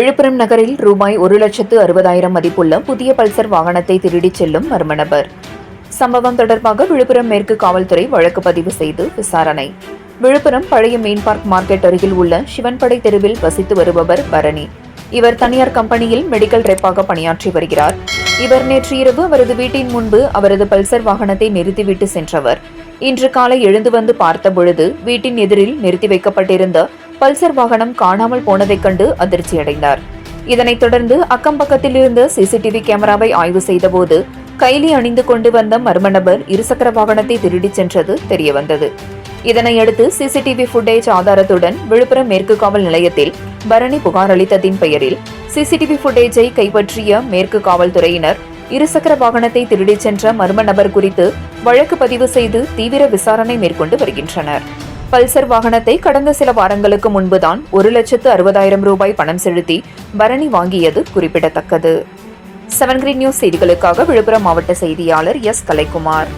விழுப்புரம் நகரில் ரூபாய் 1,60,000 மதிப்புள்ள புதிய பல்சர் வாகனத்தை திருடிச் செல்லும் மர்ம நபர். சம்பவம் தொடர்பாக விழுப்புரம் மேற்கு காவல்துறை வழக்கு பதிவு செய்து விசாரணை. விழுப்புரம் பழைய மீன் பார்க் மார்க்கெட் அருகில் உள்ள சிவன்படை தெருவில் வசித்து வருபவர் பரணி. இவர் தனியார் கம்பெனியில் மெடிக்கல் ரெப்பாக பணியாற்றி வருகிறார். இவர் நேற்று இரவு அவரது வீட்டின் முன்பு அவரது பல்சர் வாகனத்தை நிறுத்திவிட்டு சென்றவர். இன்று காலை எழுந்து வந்து பார்த்தபொழுது வீட்டின் எதிரில் நிறுத்தி வைக்கப்பட்டிருந்த பல்சர் வாகனம் காணாமல் போனதைக் கண்டு அதிர்ச்சியடைந்தார். இதனைத் தொடர்ந்து அக்கம் பக்கத்தில் இருந்த சிசிடிவி கேமராவை ஆய்வு செய்தபோது கைலி அணிந்து கொண்டு வந்த மர்ம நபர் இருசக்கர வாகனத்தை திருடிச் சென்றது தெரியவந்தது. இதனையடுத்து சிசிடிவி ஃபுட்டேஜ் ஆதாரத்துடன் விழுப்புரம் மேற்கு காவல் நிலையத்தில் பரணி புகார் அளித்ததின் பெயரில் சிசிடிவி ஃபுட்டேஜை கைப்பற்றிய மேற்கு காவல்துறையினர் இருசக்கர வாகனத்தை திருடிச் சென்ற மர்ம நபர் குறித்து வழக்கு பதிவு செய்து தீவிர விசாரணை மேற்கொண்டு வருகின்றனர். பல்சர் வாகனத்தை கடந்த சில வாரங்களுக்கு முன்புதான் 1,60,000 ரூபாய் பணம் செலுத்தி பரணி வாங்கியது குறிப்பிடத்தக்கது. 7 Green நியூஸ் செய்திகளுக்காக விழுப்புரம் மாவட்ட செய்தியாளர் எஸ். கலைக்குமார்.